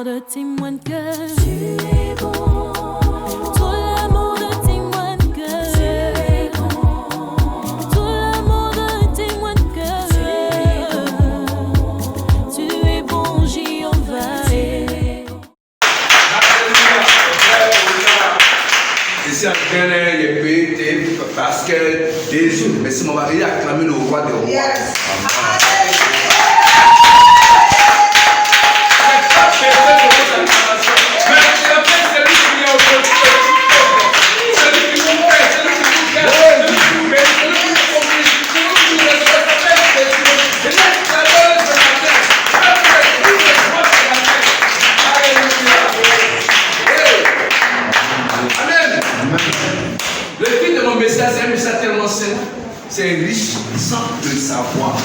monde témoigne que tu es bon. Tout le monde témoigne que tu es bon. Tout le monde témoigne que tu es bon, Jéhovah. Je suis en train de parce que Jésus, merci mon mari, a acclamé le roi des rois. Yes. C'est riche sans le savoir.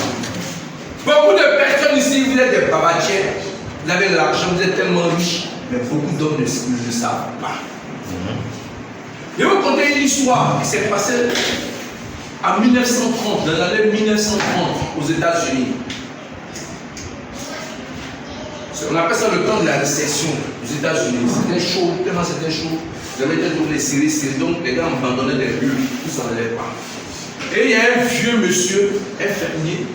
Beaucoup de personnes ici, vous êtes des babatiers, vous avez de l'argent, vous êtes tellement riches, mais beaucoup d'hommes ne le savent pas. Je vais vous conter une histoire qui s'est passée en 1930, dans l'année 1930, aux États-Unis. On appelle ça le temps de la récession aux États-Unis. C'était chaud, tellement c'était chaud. Ils avaient été tourné serré, donc les gars abandonnaient des bulles, ils ne s'en allaient pas. Et il y a un vieux monsieur, un fermier,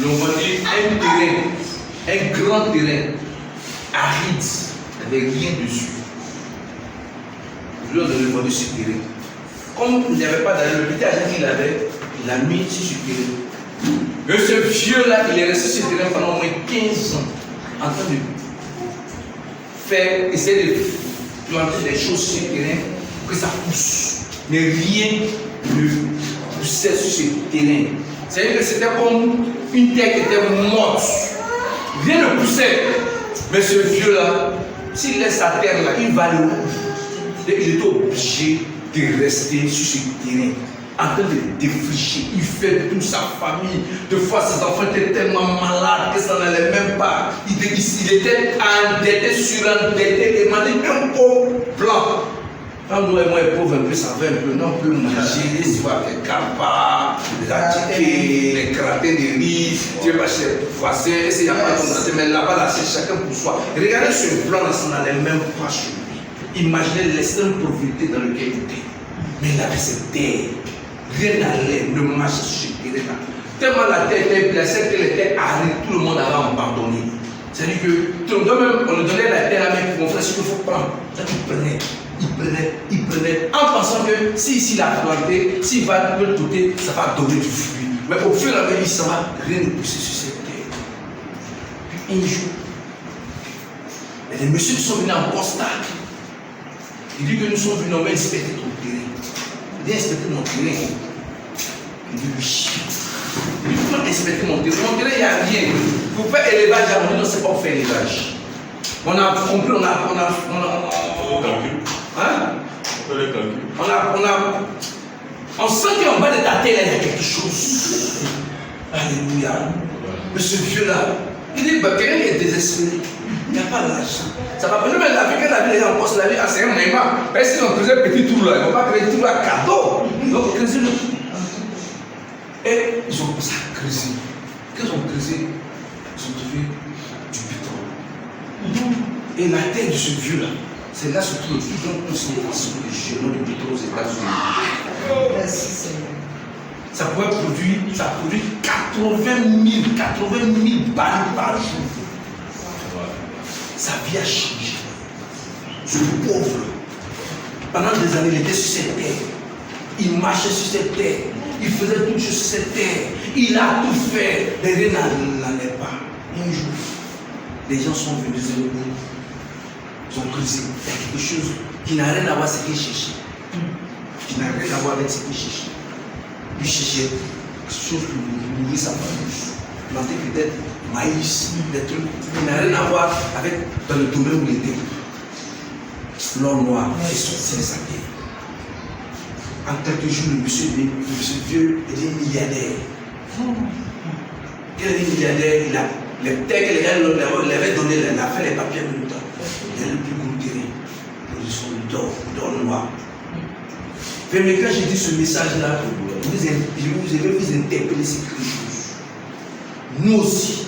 l'on va dire un terrain, un grand terrain, aride, il n'y avait rien dessus. Je lui ai vendu ce terrain. Comme il n'y avait pas d'argent, le petit argent qu'il avait, il l'a mis sur ce terrain. Mais ce vieux-là, il est resté sur ce terrain pendant au moins 15 ans, en train de faire, essayer de planter des choses sur ce terrain pour que ça pousse. Mais rien ne poussait sur ce terrain. C'est-à-dire que c'était comme une terre qui était morte. Rien ne poussait. Mais ce vieux-là, s'il laisse sa terre là, il va le où? Il était obligé de rester sur ce terrain, en train de défricher. Il fait toute sa famille. Deux fois, ses enfants étaient tellement malades que ça n'allait même pas. Il était endetté, surendetté, demandé un pot blanc. Quand nous et moi, les pauvres, un peu, ça va un peu, non, on peut manger, les capas, les attiqués, les cratins de riz, tu veux pas chez le voisin, il n'y a pas de mais là-bas, là, c'est chacun pour soi. Regardez ce plan, là, ça n'allait même pas chez lui. Imaginez l'extrême pauvreté dans lequel il était. Mais il avait cette terre. Rien n'allait, ne marchait sur ce terrain-là. Tellement la terre était blessée qu'elle était aride, tout le monde avait abandonné. C'est-à-dire que tout le monde, même, on lui donnait la terre à main pour montrer ce qu'il faut prendre. Là, il prenait, en pensant que s'il a planté, s'il va le côté, ça va donner du fruit. Mais au fur et à mesure, il s'en va, rien ne pousser sur cette terre. Puis un jour, il y a des messieurs qui sont venus en constat. Il dit que nous sommes venus, on va inspecter ton terrain. Il dit inspecter mon terrain. Il dit oui. Il dit comment inspecter mon terrain? Mon terrain, il n'y a rien. Pour faire élevage, on dit non, c'est pas pour faire élevage. On a compris, on a hein? On sent qu'en bas de ta terre, il y a quelque chose. Alléluia. Mais ce vieux-là, il dit, quelqu'un est désespéré. Il n'y a pas d'argent. Ça va pas. Mais la vie, quand la vie est en poste, la vie, c'est un moment. Mais si on faisait petit tour là, ils ne vont pas créer tout à cadeau. Donc, ils creusaient le tout. Et ils ont commencé à creuser. Quand ils ont creusé, ils ont trouvé du pétrole. Et la terre de ce vieux-là, c'est là surtout le plus grand concentration de géants de pétrole aux États-Unis. Merci Seigneur. Ça produit 80 000 barils par jour. Sa vie a changé. Ce pauvre, pendant des années, il était sur cette terre. Il marchait sur cette terre. Il faisait toutes choses sur cette terre. Il a tout fait. Mais rien n'allait pas. Un jour, les gens sont venus de nous. Ils ont creusé. Il y a quelque chose qui n'a rien à voir avec ce qu'il cherchait. Qui n'a rien à voir avec ce qu'il cherchait. Il cherchait quelque chose pour nourrir sa famille. Planter peut-être maïs, des trucs qui n'a rien à voir avec dans le domaine où il était. L'or noir est sorti de sa terre. En quelques jours, le monsieur vieux, il est milliardaire. Quel est milliardaire? Les terres que les gars lui avaient donné, il a fait les papiers en même temps. Il a le plus gros terrain. Production d'or noir. Mais quand j'ai dit ce message-là, je vais vous interpeller sur quelque chose. Nous aussi,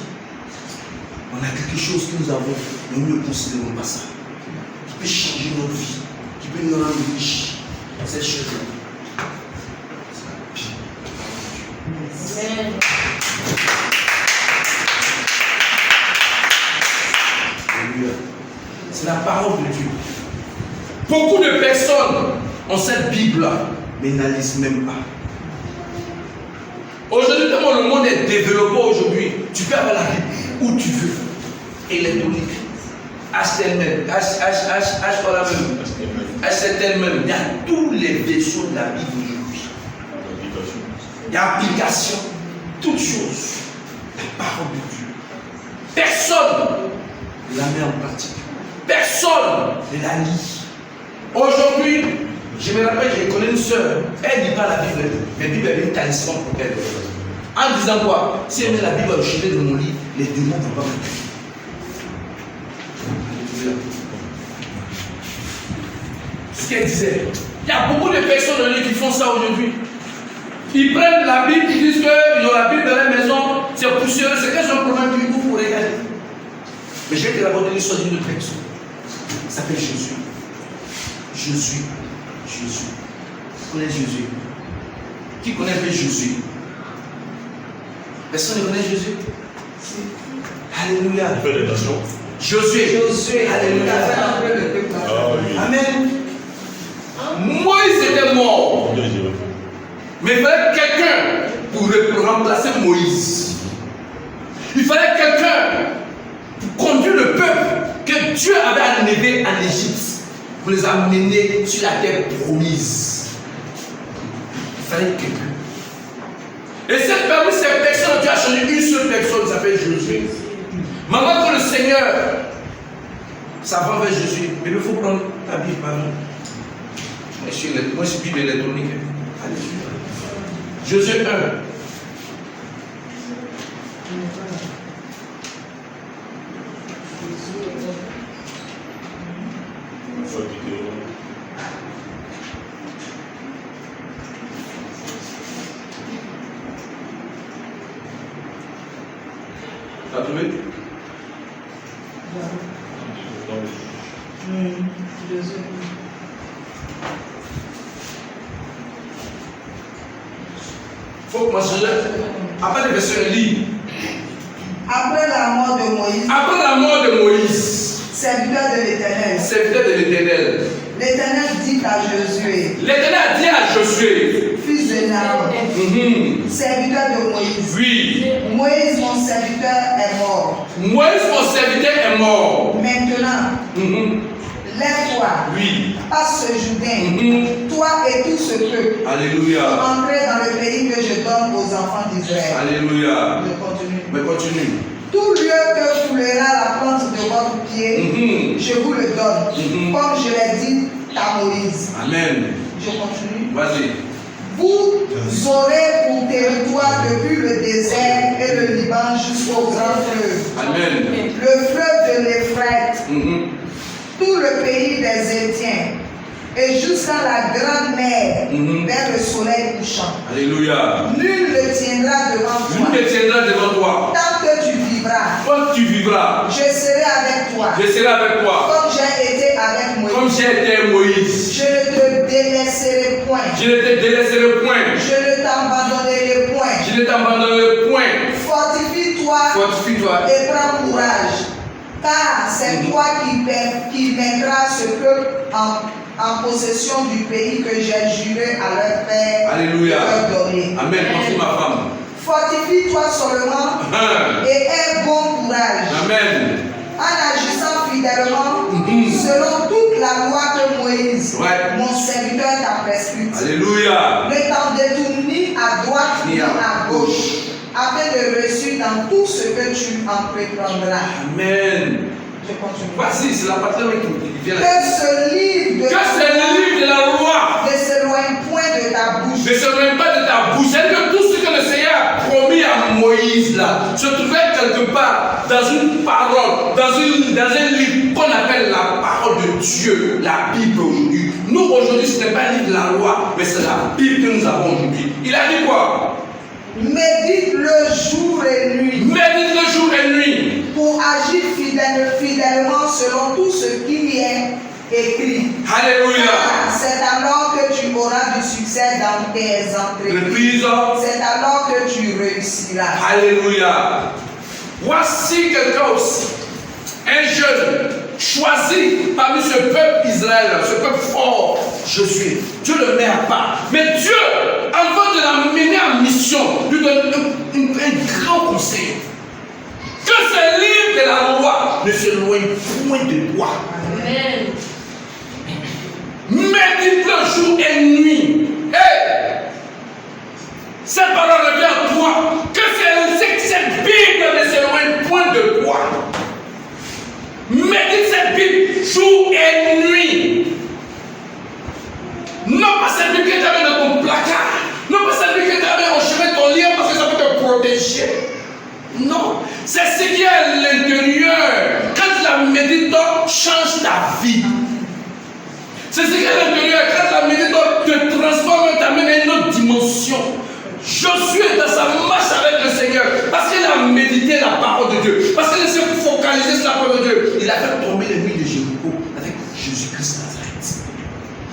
on a quelque chose que nous avons, mais nous ne considérons pas ça. Qui peut changer notre vie, qui peut nous rendre riches. Cette chose-là. Amen. C'est la parole de Dieu. Beaucoup de personnes ont cette Bible-là, mais n'en lisent même pas. Aujourd'hui, tellement le monde est développé aujourd'hui, tu peux avoir la Bible où tu veux. Électronique, HTML, HTML, il y a tous les vaisseaux de la Bible aujourd'hui. Il y a application, toutes choses. La parole de Dieu. Personne ne la met en pratique. Personne ne la lit. Aujourd'hui, je me rappelle, je connais une soeur, elle ne lit pas la Bible, mais la Bible est une talisman pour elle. En disant quoi? Si elle met la Bible au chevet de mon lit, les démons ne vont pas me tuer. Ce qu'elle disait. Il y a beaucoup de personnes qui font ça aujourd'hui. Ils prennent la Bible, ils disent qu'ils ont la Bible dans la maison, c'est poussiéreux, c'est qu'est-ce un problème du coup pour regarder. Mais je vais te raconter l'histoire d'une autre personne. Il s'appelle Jésus. Jésus. Qui connaît Jésus? Qui connaît un peu Jésus? Personne ne connaît Jésus? Alléluia. Jésus. Alléluia. Amen. Moïse était mort. Mais il fallait quelqu'un pour remplacer Moïse. Il fallait quelqu'un pour conduire le peuple que Dieu avait enlevé en Égypte pour les amener sur la terre promise. Il fallait quelqu'un. Et cette parmi ces personnes, Dieu a choisi une seule personne qui s'appelle Jésus. Maintenant que le Seigneur s'avance vers Jésus, mais il faut prendre ta Bible par nous. Moi, je suis Bible électronique. Jésus 1. T'as trouvé? Faut que moi après les versions lit. Après la mort de Moïse. Après la mort de Moïse. Serviteur de l'Éternel. Serviteur de l'Éternel. L'Éternel dit à Josué. L'Éternel a dit à Josué. Fils de Naon. Serviteur de Moïse. Oui. Moïse, mon serviteur, est mort. Moïse, mon serviteur, est mort. Maintenant, lève-toi. Oui. Passe ce Jourdain. Toi et tout ce peuple. Alléluia. Entrez dans le pays que je donne aux enfants d'Israël. Alléluia. Je continue. Mais continue. Tout lieu que foulera la plante de votre pied, je vous le donne, comme je l'ai dit à Moïse. Amen. Je continue. Vas-y. Vous aurez pour territoire depuis le désert et le Liban jusqu'au grand fleuve. Amen. Le fleuve de l'Euphrate, tout le pays des Étiens, et jusqu'à la grande mer, vers le soleil couchant. Alléluia. Nul ne tiendra devant toi. Nul ne tiendra devant toi. Tant que tu vivras. Quand tu vivras. Je serai avec toi. Je serai avec toi. Comme j'ai été avec Moïse. Comme j'ai été Moïse. Je ne te délaisserai point. Je ne te délaisserai point. Je ne t'abandonnerai point. Je ne t'abandonnerai point. Fortifie-toi. Fortifie-toi. Et prends courage. Car c'est toi qui mettras ce peuple en possession du pays que j'ai juré à leur père. Alléluia. De leur donner. Amen. Merci ma femme. Fortifie-toi seulement et aie bon courage. Amen. En agissant fidèlement selon toute la loi que Moïse, mon serviteur, t'a prescrite. Alléluia. Ne t'en détourne ni à droite ni à gauche, afin de réussir dans tout ce que tu entreprendras. Amen. Je continue. Voici, c'est la patronne qui vient. Que ce livre de la loi ne s'éloigne point de ta bouche. Ne s'éloigne pas de ta bouche. C'est que tout ce que le Seigneur a promis à Moïse là se trouvait quelque part dans une parole, dans un livre qu'on appelle la parole de Dieu, la Bible aujourd'hui. Nous aujourd'hui, ce n'est pas un livre de la loi, mais c'est la Bible que nous avons aujourd'hui. Il a dit quoi? Médite le jour et nuit. Médite le jour et nuit. Pour agir écrit. Alléluia. Car c'est alors que tu auras du succès dans tes entreprises. Reprise. C'est alors que tu réussiras. Alléluia. Voici quelqu'un aussi, un jeune choisi parmi ce peuple Israël, ce peuple fort, Josué. Dieu le met à part. Mais Dieu, avant de l'amener en mission, lui donne un grand conseil. Que ce livre de la loi ne s'éloigne point de toi. Amen. Médite-le jour et nuit. Hey! Cette parole revient à toi. Que cette Bible ne s'éloigne point de toi. Médite cette Bible jour et nuit. Non pas cette Bible que tu avais dans ton placard. Non pas cette Bible que tu avais au chevet de ton lit parce que ça peut te protéger. Non. C'est ce qui est à l'intérieur. Quand tu la médites, change ta vie. C'est ce qui est à l'intérieur. Quand tu la médites, te transforme, t'amène à une autre dimension. Josué dans sa marche avec le Seigneur, parce qu'il a médité la parole de Dieu, parce qu'il s'est focalisé sur la parole de Dieu, il a fait tomber les murs de Jéricho avec Jésus-Christ Nazareth.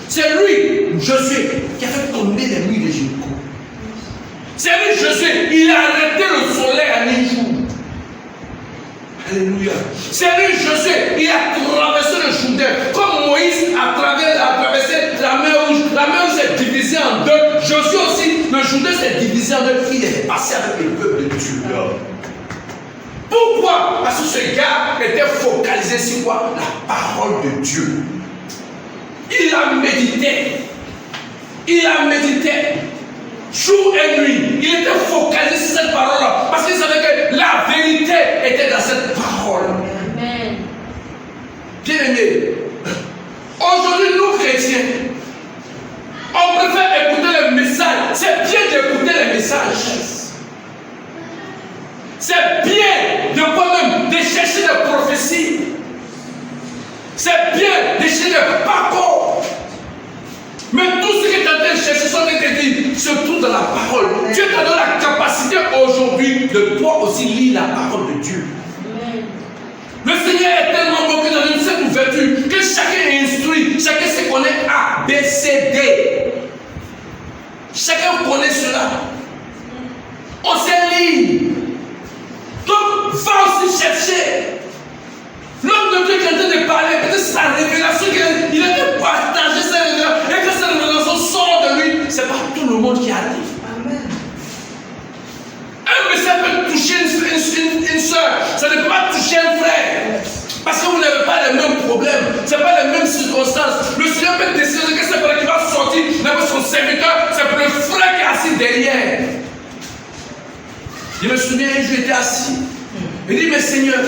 C'est lui, Josué, qui a fait tomber les murs de Jéricho. C'est lui, Josué, il a arrêté le soleil en un jour. Alléluia. C'est lui, Josué, il a traversé le Jourdain, comme Moïse a traversé la mer rouge. La mer rouge s'est divisée en deux. Josué aussi, le Jourdain s'est divisé en deux. Il est passé avec le peuple de Dieu. Pourquoi? Parce que ce gars était focalisé sur quoi? La parole de Dieu. Il a médité. Il a médité. Jour et nuit, il était focalisé sur cette parole-là parce qu'il savait que la vérité était dans cette parole. Amen. Bien-aimés, aujourd'hui, nous chrétiens, on préfère écouter les messages. C'est bien d'écouter les messages. C'est bien de quoi-même de chercher des prophéties. C'est bien de chercher des parcours. Mais tout ce que tu es en train de chercher, ce que tu dis, se trouve dans la parole. Dieu t'a donné la capacité aujourd'hui de toi aussi lire la parole de Dieu. Amen. Le Seigneur est tellement bon que dans une cette ouverture, que chacun est instruit, chacun se connaît A, B, C, D. Chacun connaît cela. On sait lire. Donc, va aussi chercher. L'homme de Dieu qui est en train de parler, peut-être sa révélation, il a de partager sa révélation, et que cette révélation sort de lui, c'est pas tout le monde qui arrive. Amen. Un message peut toucher une soeur, ça ne peut pas toucher un frère. Parce que vous n'avez pas les mêmes problèmes, ce n'est pas les mêmes circonstances. Le Seigneur peut décider que c'est frère qui va sortir, mais son serviteur, c'est pour le frère qui est assis derrière. Je me souviens, un jour j'étais assis, il dit, mais Seigneur,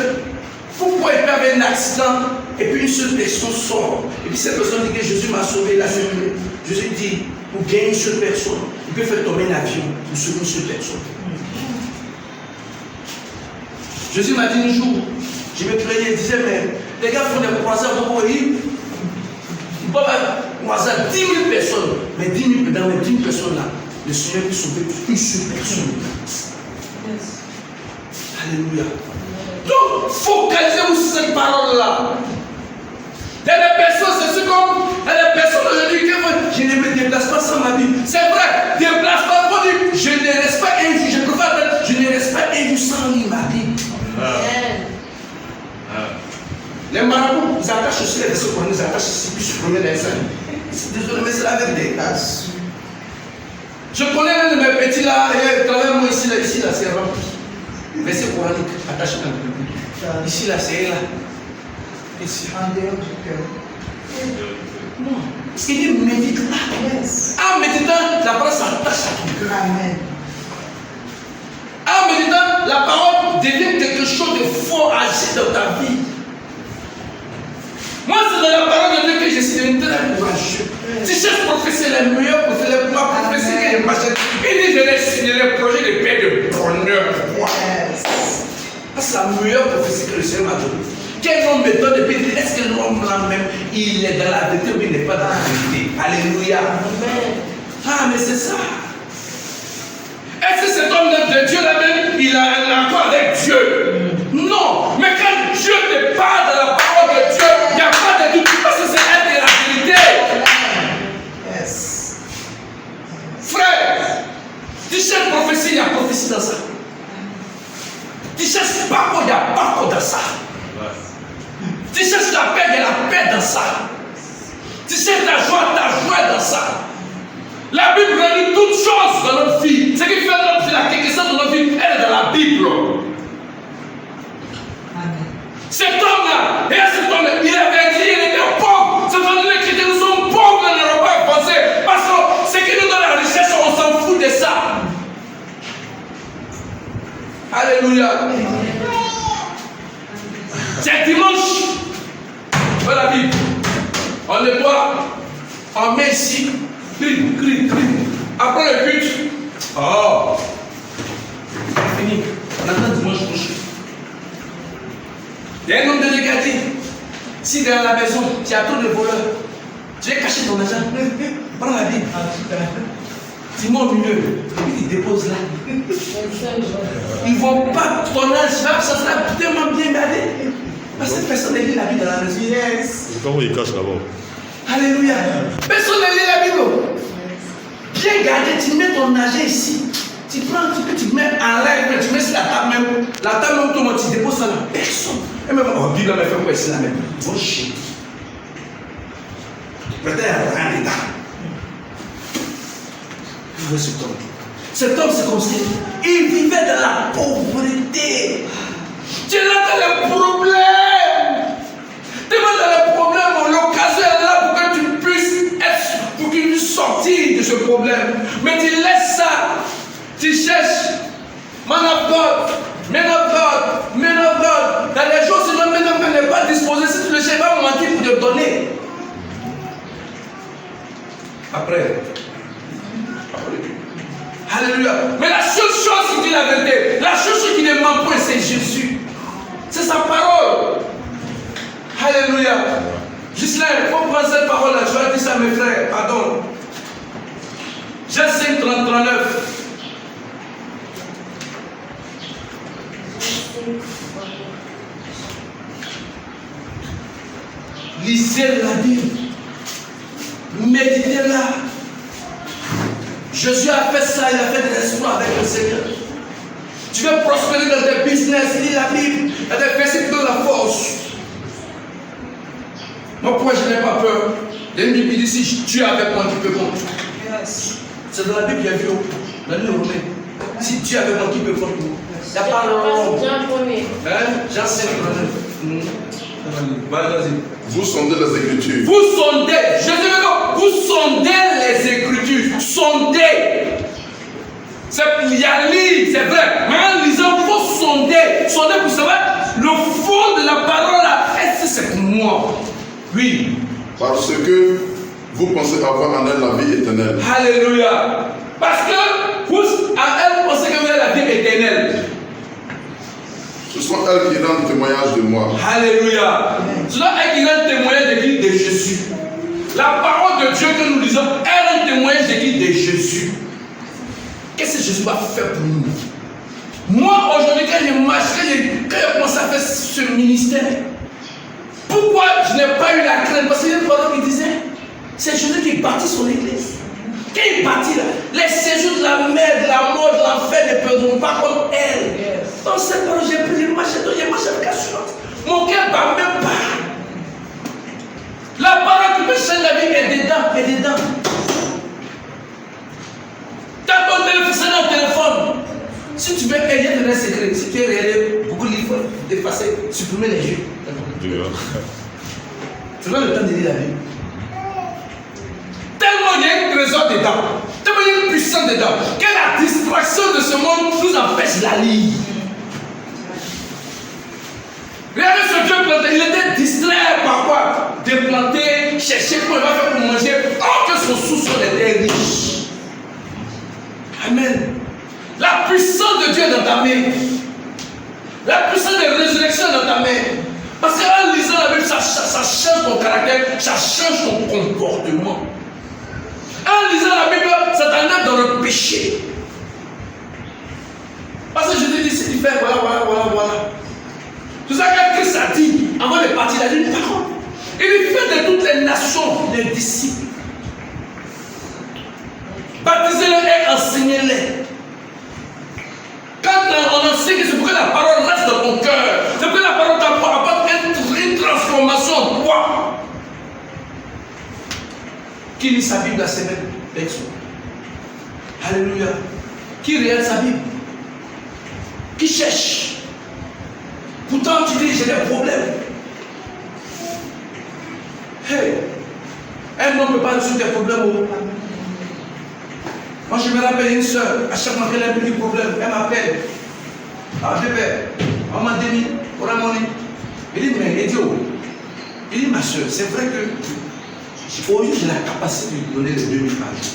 pourquoi il peut avoir un accident et puis une seule personne sort? Et puis cette personne dit que Jésus m'a sauvé, il a sauvé. Jésus dit, pour gagner une seule personne, il peut faire tomber un avion pour sauver une seule personne. Jésus m'a dit un jour, je me plaignais, il disait, mais les gars font des croisades beaucoup, ils peuvent croiser 10 000 personnes, mais 10 000, dans les 10 000 personnes là, le Seigneur peut sauver une seule personne. Yes. Alléluia. Donc, focalisez-vous sur cette parole-là. Il y a des personnes, c'est comme il y a des personnes aujourd'hui qui je ne me déplace pas sans ma vie. C'est vrai, déplacement, on dit, je ne reste pas un jour, je préfère dire, je ne reste pas un jour sans lire ma vie. Amen. Les marabouts, ils attachent aussi les versets qu'on nous attache ici, puis je connais les uns. Désolé, mais c'est la vérité. Je connais l'un de mes petits là, il travaille moi ici, là, c'est rempli. Verset coranique, attaché dans le public. Ici, là, c'est là. Ici. En dehors du cœur. Non. Parce qu'il dit médite là. Yes. En méditant, la parole s'attache à ton cœur. Amen. En méditant, la parole devient quelque chose de fort agi dans ta vie. Moi, c'est dans la parole de Dieu que je suis devenu très courageux. Si je prophétie les meilleurs prophéties, les plus prophéties que les machins, il dit je vais signer les projets de paix, de bonheur. Yes. C'est la meilleure prophétie que le Seigneur m'a donnée. Quel homme me donne de paix? Est-ce que l'homme là même, il est dans la vérité ou il n'est pas dans la vérité? Alléluia. Amen. Ah, mais c'est ça. Est-ce que cet homme de Dieu là-même, il a un accord avec Dieu? Non. Mais quand Dieu te parle de la parole de Dieu, il n'y a pas de doute parce que c'est Tu cherches Bako, il y a Bako dans ça. Tu cherches la paix, il y a la paix dans ça. Tu cherches ta joie dans ça. La Bible réunit toutes choses dans notre vie. Ce qui fait notre vie, la question de notre vie, elle est dans la Bible. Cet homme-là, et cet homme-là, il avait dit, il était pauvre. C'est quand les chrétiens, nous sommes pauvres, nous n'allons pas avancer. Parce que ce qui nous donne la richesse, on s'en fout de ça. Alléluia. C'est dimanche. Dans la Bible. On le voit, on met ici, crie. Après le but, oh, c'est fini. On attend dimanche prochain. Il y a un homme de Dieu qui a dit, si dans la maison, tu as trop de voleurs, tu veux cacher ton argent, prends la Bible. Tu mets au milieu, et puis tu déposes là. Ils ne vont pas ton âge, ça sera tellement bien gardé. Parce que personne ne lit la Bible dans la maison. Yes. Comment il cache là-bas? Alléluia. Personne ne lit la Bible. Bien gardé, tu mets ton argent ici. Tu prends un petit peu, tu mets en l'air, tu mets sur la table même. La table même, tout le monde, tu déposes ça là. Personne. Et même, oh, Bible, mais fais quoi ici là même? Bon chien. Peut-être rien d'état. Cet homme, c'est comme ça. Il vivait dans la pauvreté. Tu es là dans les problèmes. Tu es là dans les problèmes. L'occasion est là pour que tu puisses être, pour qu'il puisse sortir de ce problème. Mais tu laisses ça. Tu cherches. Man of God. Dans les jours, si l'homme n'est pas disposé, si tu le cherches, va mentir pour te donner. Après. Alléluia. Mais la seule chose qui dit la vérité, la seule chose qui ne ment point, c'est Jésus. C'est sa parole. Alléluia. Gislain, il faut prendre cette parole-là. Je vais dire ça à mes frères. Pardon. Jean 5, 39. Lisez la Bible. Méditez-la. Jésus a fait ça, il a fait des exploits avec le Seigneur. Tu veux prospérer dans tes business, lis la Bible. Il y a des versets qui donnent la force. Moi, pourquoi je n'ai pas peur? L'ennemi dit si Dieu est avec moi, qui peut contre moi. C'est dans la Bible, il y a vu dans le Romain. Si Dieu est avec moi, qui peut contre moi? Il n'y a pas de Jean 5, 39. Vas-y. Vous sondez les Écritures. Vous sondez, je dis maintenant, vous sondez les Écritures. Sondez. Il y a lire, c'est vrai. Mais en lisant, il faut sonder. Sonder pour savoir le fond de la parole là. Est-ce que c'est pour moi? Oui. Parce que vous pensez avoir en elle la vie éternelle. Alléluia. Parce que vous, en elle, vous pensez que vous avez la vie éternelle. Ce sont elles qui rendent témoignage de moi. Alléluia. Ce sont elles qui rendent témoignage de Jésus. La parole de Dieu que nous lisons, elle rend témoignage de Jésus. Qu'est-ce que Jésus va faire pour nous? Moi, aujourd'hui, quand je marche, quand je commence à faire ce ministère, pourquoi je n'ai pas eu la crainte? Parce qu'il y a une parole qui disait, c'est Jésus qui bâtit son église. Quand il bâtit là, les séjours de la mer, de la mort, de l'enfer ne perdront pas comme elle. Dans cette parole, j'ai pris le marché, j'ai marché avec assurance. Mon cœur ne bat même pas. La parole qui peut changer la vie est dedans. Quand ton téléphone, si tu veux aider dans un secret, si tu veux aider beaucoup de livres, effacer, supprimer les jeux. Tu vois le temps de lire la Bible. Tellement il y a une trésor dedans, tellement il y a une puissance dedans, que la distraction de ce monde nous empêche de la lire. Regardez ce Dieu planté, il était distrait par quoi? De planter, chercher comment il va faire pour manger, or que son sous-sol était riche. Amen. La puissance de Dieu est dans ta main. La puissance de résurrection est dans ta main. Parce qu'en lisant la Bible, ça change ton caractère, ça change ton comportement. En lisant la Bible, ça t'enlève dans le péché. Parce que je te dis, si tu fais voilà. C'est ça que Christ a dit, avant de partir, il a dit une parole. Il dit, faites de toutes les nations les disciples. Baptisez-les et enseignez-les. Quand on enseigne, c'est pour que la parole Qui lit sa Bible à ses mêmes personnes? Alléluia. Qui regarde sa Bible? Qui cherche? Pourtant, tu dis, j'ai des problèmes. Hey, un homme ne peut pas résoudre des problèmes. Moi, je me rappelle une soeur, à chaque fois qu'elle a un petit problème, elle m'appelle. Ah, bébé, on m'a dit, pour un moment, il dit, mais idiot. Il dit, ma soeur, c'est vrai que aujourd'hui, j'ai la capacité de donner les 2000 pages.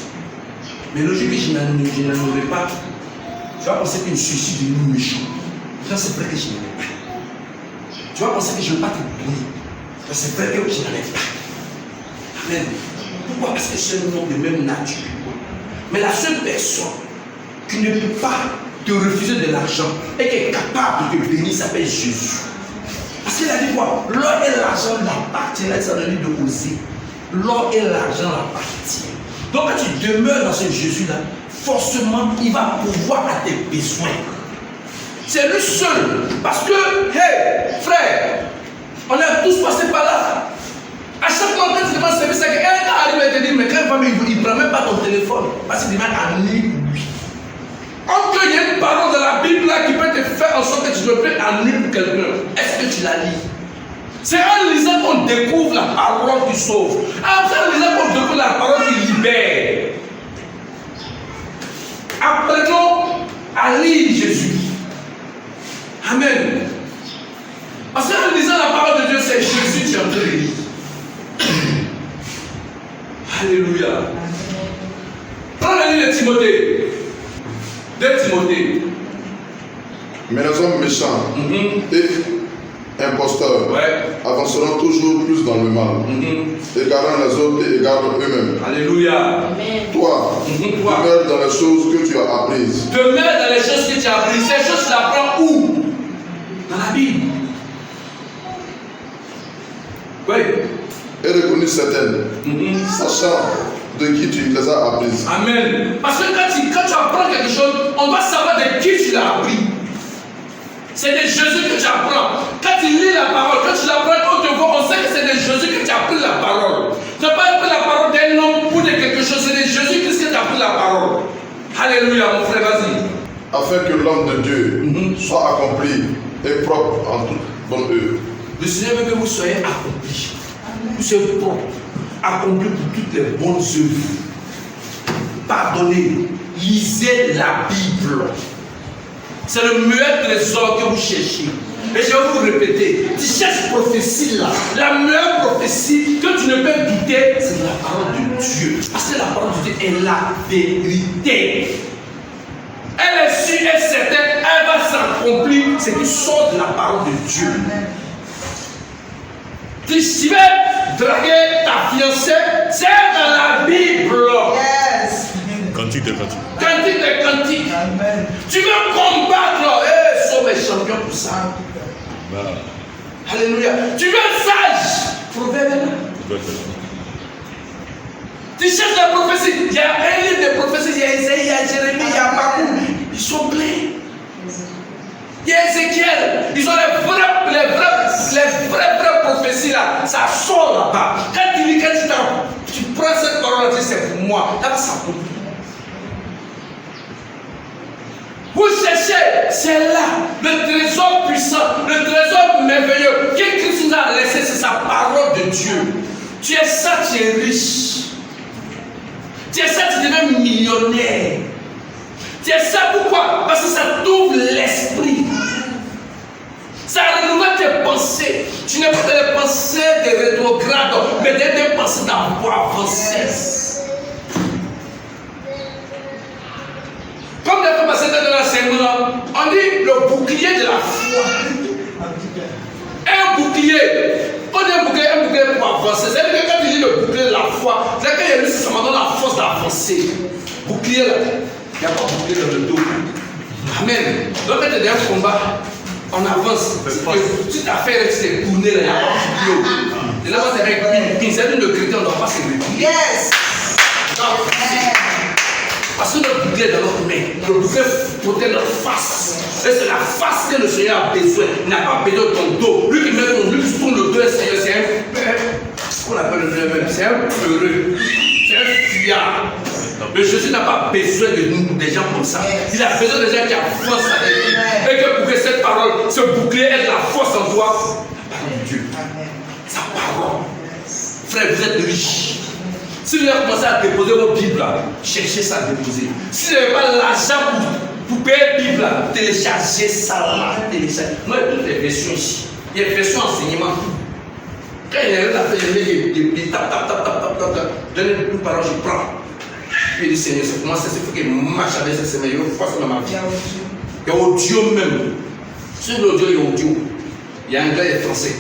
Mais le jour que je n'en aurai pas, tu vas penser que je suis issu de nous méchants. Ça, c'est vrai que je n'en ai pas. Tu vas penser que je ne vais pas te donner. Ça, c'est vrai que je n'en ai pas. Amen. Pourquoi? Parce que c'est un homme de même nature. Mais la seule personne qui ne peut pas te refuser de l'argent et qui est capable de te bénir s'appelle Jésus. Parce qu'il a dit quoi? L'or et l'argent l'appartiennent. Ça donne de oser. L'or et l'argent l'appartiennent. Donc quand tu demeures dans ce Jésus-là, forcément, il va pouvoir à tes besoins. C'est lui seul. Parce que, hey, frère, on est tous passés par là. À chaque fois que tu demandes service, c'est quelqu'un arrive et te dit, mais quand il ne prend même pas ton téléphone, parce qu'il demande à nuit. Quand il y a une parole dans la Bible là qui peut te faire en sorte que tu ne peux à nuit pour quelqu'un, est-ce que tu la lis? C'est en lisant qu'on découvre la parole qui sauve. En lisant qu'on découvre la parole qui libère. Apprenons à lire Jésus. Amen. Parce qu'en lisant la parole de Dieu, c'est Jésus qui est en train de lire. Alléluia. Prends le livre de Timothée. De Timothée. Mais les hommes méchants et imposteurs avanceront toujours plus dans le mal, égarant les autres et égarant eux-mêmes. Alléluia. Toi, demeure dans les choses que tu as apprises. Demeure dans les choses que tu as apprises. Ces choses, tu l'apprends où? Dans la Bible. Oui. Et reconnus certaines, sachant de qui tu les as apprises. Amen. Parce que quand tu apprends quelque chose, on doit savoir de qui tu l'as appris. C'est de Jésus que tu apprends. Quand tu lis la parole, quand tu l'apprends, on te voit, on sait que c'est de Jésus que tu as appris la parole. Tu n'as pas appris la parole d'un homme ou de quelque chose, c'est de Jésus que tu as appris la parole. Alléluia, mon frère, vas-y. Afin que l'homme de Dieu soit accompli et propre en toute bonne œuvre. Le Seigneur veut que vous soyez accomplis. Vous soyez propres, accomplis pour toutes les bonnes œuvres. Pardonnez, lisez la Bible. C'est le meilleur trésor que vous cherchez. Et je vais vous répéter, tu cherches prophétie là. La meilleure prophétie que tu ne peux douter, c'est la parole de Dieu. Parce que la parole de Dieu est la vérité. Elle est sûre et certaine, elle va s'accomplir. C'est qui sort de la parole de Dieu. Si tu veux draguer ta fiancée, c'est dans la Bible. Yes. Cantique de cantique. Cantique de cantique. Amen. Tu veux combattre, sois mes champions pour ça. Alléluia. Tu veux être sage. Proverbe. Tu cherches la prophétie. Il y a un livre de prophétie. Il y a Isaïe, il y a Jérémie, il y a Bakou. Ils sont pleins. Il y a Ézéchiel. Ils ont les vraies prophéties là. Ça sort là-bas. Quand tu lis, tu prends cette parole, tu dis c'est pour moi. Là, ça compte. Vous cherchez, c'est là, le trésor puissant, le trésor merveilleux que Christ nous a laissé, c'est sa parole de Dieu. Tu es ça, tu es riche. Tu es ça, tu deviens millionnaire. Tu es ça, pourquoi? Parce que ça t'ouvre l'esprit. Ça renouvelle tes pensées. Tu n'as pas des pensées de rétrograde, mais des pensées d'avoir avancé. Comme les fois passées dans l'enseignement, on dit le bouclier de la foi. Un bouclier. On dit un bouclier pour avancer. C'est-à-dire que quand tu dis le bouclier de la foi, c'est qu'il y a lui, ça m'a donné la force d'avancer. Bouclier là, il n'y a pas de bouclier dans le dos. Amen. Donc quand tu es dans un combat, on avance. Si tu as fait avec ces tournées là, il n'y a pas de bouclier. Et là, c'est avec une pine. C'est-à-dire que le chrétien, on ne doit pas se replier. Yes. Parce que notre bouclier est dans notre main. Le bouclier protège notre face. Et c'est la face que le Seigneur a besoin. Il n'a pas besoin de ton dos. Lui qui met ton lui qui tourne le dos, c'est un. Qu'on appelle le même. C'est un peureux. C'est un influent. Mais Jésus n'a pas besoin de nous, des gens comme ça. Il a besoin des gens qui avancent avec lui. Et que pour que cette parole, ce bouclier ait de la force en toi, la parole de Dieu. Sa parole. Frère, vous êtes riche. Si vous avez commencé à déposer vos Bibles là, cherchez ça à déposer. Si vous n'avez pas l'argent pour payer la Bible là, téléchargez ça là. Téléchargez. Moi, il y a toutes les versions ici. Il y a des versions enseignement. Quand il y a rien à faire, il tap. Donnez une parole, je prends. Puis il dit Seigneur, c'est comment ça se fait qu'il marche avec ce Seigneur, il faut force dans ma vie. Il y a audio même. Sur l'audio, il y a audio. Il y a anglais et français.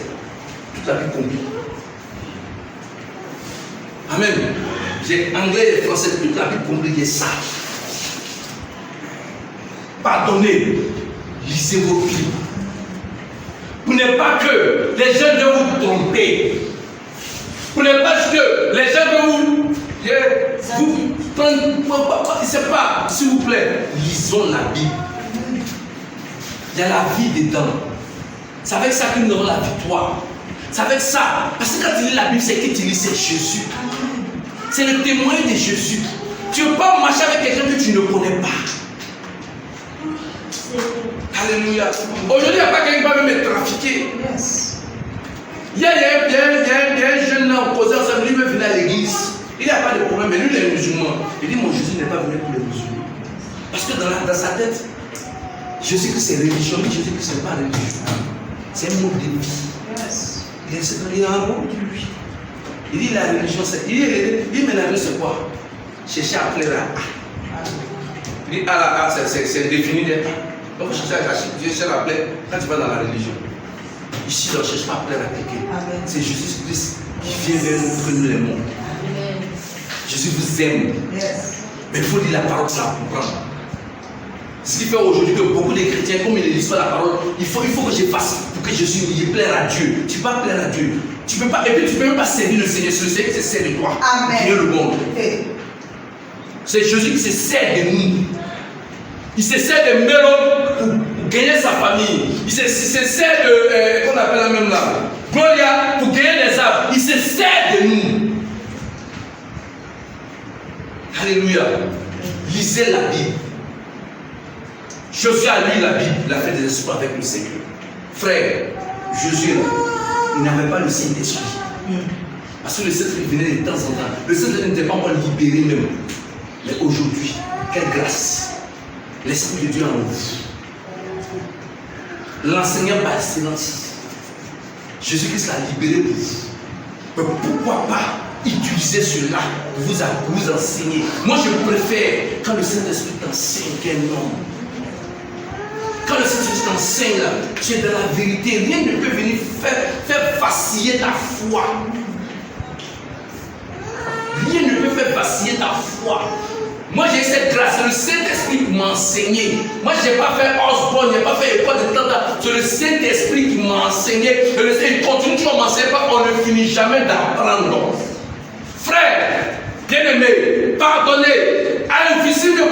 Toute la Bible compris. Amen. J'ai anglais et français, toute la Bible compliquée ça. Pardonnez, lisez vos Bibles. Pour ne pas que les gens ne vous tromper. Pour ne pas que les gens ne vous prennent. Je ne sais pas, s'il vous plaît, lisons la Bible. Il y a la vie dedans. C'est avec ça que nous avons la victoire. C'est avec ça. Parce que quand tu lis la Bible, c'est que tu lis, c'est Jésus. C'est le témoin de Jésus. Tu ne peux pas marcher avec quelqu'un que tu ne connais pas. Alléluia. Aujourd'hui, il n'y a pas quelqu'un qui va même me trafiquer. Il y a un jeune là opposé ensemble, lui veut venir à l'église. Il n'y a pas de problème, mais lui, il est musulman. Il dit, mon Jésus n'est pas venu pour les musulmans. Parce que dans sa tête, Jésus-Christ c'est religion, mais Jésus-Christ n'est pas religion. C'est un mode de vie. Il a un mot de vie. Il dit la religion, c'est. Il dit, mais la religion, c'est quoi? Chercher à plaire à. Il dit, c'est défini d'être. Donc, chercher à plaire quand tu vas dans la religion. Ici, on ne cherche pas à plaire à quelqu'un. C'est Jésus-Christ qui vient vers nous pour nous les mondes. Jésus vous aime. Mais il faut lire la parole, ça comprendre. Ce qui fait aujourd'hui que beaucoup de chrétiens, comme ils ne lisent pas la parole, il faut que je fasse pour que Jésus plaire à Dieu. Tu ne peux pas plaire à Dieu. Tu peux pas, et puis tu ne peux même pas servir le Seigneur. C'est le Seigneur qui se sert de toi. Amen. Le monde. C'est Jésus qui se sert de nous. Il se sert de Mélon pour gagner sa famille. Il se sert de, qu'on appelle la même là, Gloria pour gagner les âmes. Il se sert de nous. Alléluia. Lisez la Bible. Josué a lu la Bible, il a fait des espoirs avec le Seigneur. Frère, Josué là, il n'avait pas le Saint-Esprit. Parce que le Saint-Esprit venait de temps en temps. Le Saint-Esprit n'était pas encore libéré même. Mais aujourd'hui, quelle grâce. L'Esprit de Dieu en vous. L'enseignant par excellence. Jésus-Christ l'a libéré pour vous. Mais pourquoi pas utiliser cela pour vous enseigner? Moi je préfère quand le Saint-Esprit t'enseigne qu'un homme. Quand le Saint-Esprit t'enseigne là, tu es dans la vérité. Rien ne peut venir faire vaciller ta foi. Rien ne peut faire vaciller ta foi. Moi j'ai cette grâce, c'est le Saint-Esprit qui m'a enseigné. Moi je n'ai pas fait Osborne, je n'ai pas fait école de temps. C'est le Saint-Esprit qui m'a enseigné. Et il continue toujours à m'enseigner, on ne finit jamais d'apprendre. Frère, bien-aimé, pardonnez. Invitez-le,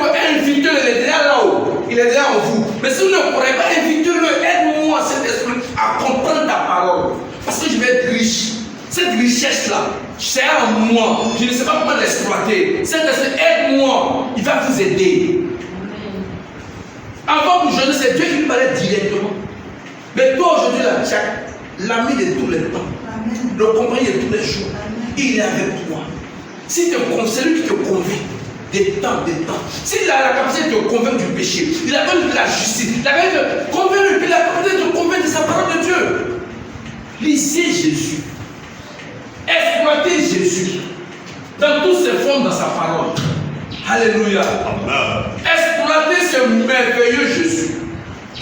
il est déjà là-haut. Il est déjà en vous. Mais si vous ne pourrez pas, invitez-le, aide-moi, Saint-Esprit, à comprendre ta parole. Parce que je vais être riche. Cette richesse-là, c'est en moi. Je ne sais pas comment l'exploiter. Saint-Esprit, aide-moi. Il va vous aider. Avant que je ne sais, Dieu qui me parlait directement. Mais toi aujourd'hui, là, tu as l'ami de tous les temps. Le compagnon de tous les jours. Il est avec toi. Si c'est lui qui te convainc des temps. S'il a la capacité de te convaincre du péché, il a besoin de la justice, il a besoin de te convaincre, il a besoin de te convaincre de sa parole de Dieu. Lisez Jésus. Exploitez Jésus dans toutes ses formes dans sa parole. Alléluia. Exploitez ce merveilleux Jésus.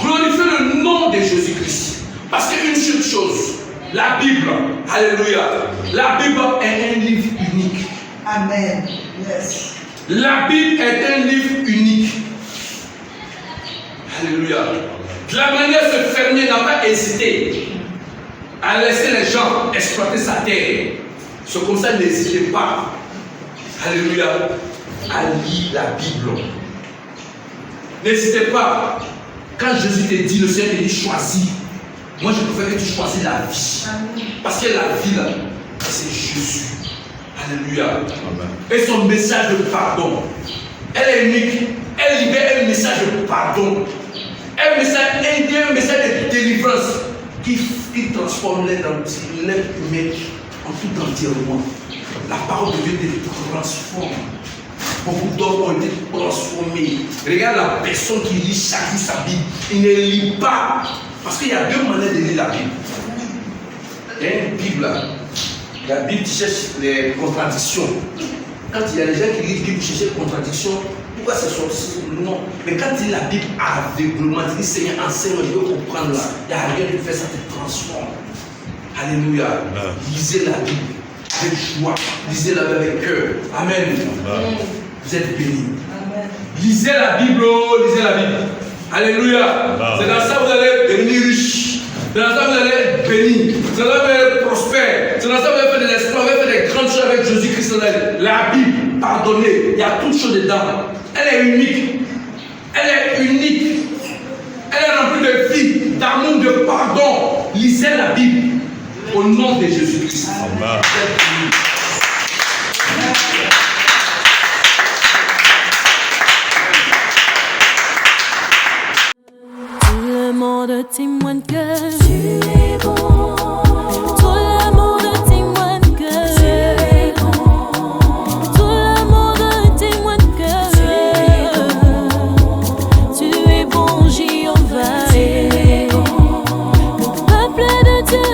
Glorifiez le nom de Jésus-Christ. Parce qu'une seule chose, la Bible, alléluia, la Bible est un livre unique. Amen. Yes. La Bible est un livre unique. Alléluia. De la manière ce fermier n'a pas hésité à laisser les gens exploiter sa terre. C'est comme ça, n'hésitez pas. Alléluia. À lire la Bible. N'hésitez pas. Quand Jésus te dit, le Seigneur te dit choisis. Moi je préfère que tu choisis la vie. Parce que la vie là, c'est Jésus. Alléluia. Et son message de pardon. Elle est unique. Elle libère un message de pardon. Un message de délivrance qui transforme l'être humain en tout entièrement. La parole de Dieu te transforme. Beaucoup d'hommes ont été transformés. Regarde la personne qui lit chaque jour sa Bible. Il ne lit pas. Parce qu'il y a deux manières de lire la Bible. Il y a une Bible là. La Bible qui cherche les contradictions. Quand il y a des gens qui lisent la Bible qui cherchent les contradictions, pourquoi c'est sorti? Non. Mais quand il lit la Bible aveuglement, il dit Seigneur, enseigne-moi, je veux comprendre là. Il n'y a rien de faire, ça te transforme. Alléluia. Lisez la Bible avec joie. Lisez-la avec cœur. Amen. Vous êtes bénis. Lisez la Bible, lisez la Bible. Alléluia. C'est dans ça que vous allez devenir riche. C'est dans ça que vous allez être béni. C'est dans ça que vous allez être prospère. C'est dans ça que vous allez faire des exploits, vous allez faire des grandes choses avec Jésus-Christ. La Bible, pardonnez. Il y a toutes choses dedans. Elle est unique. Elle est unique. Elle est remplie de vie, d'amour, de pardon. Lisez la Bible au nom de Jésus-Christ. Amen. Témoigne que tu es bon. Tout le monde témoigne que tu es bon. Tout le monde témoigne que tu es bon, Jéhovah. Le peuple de Dieu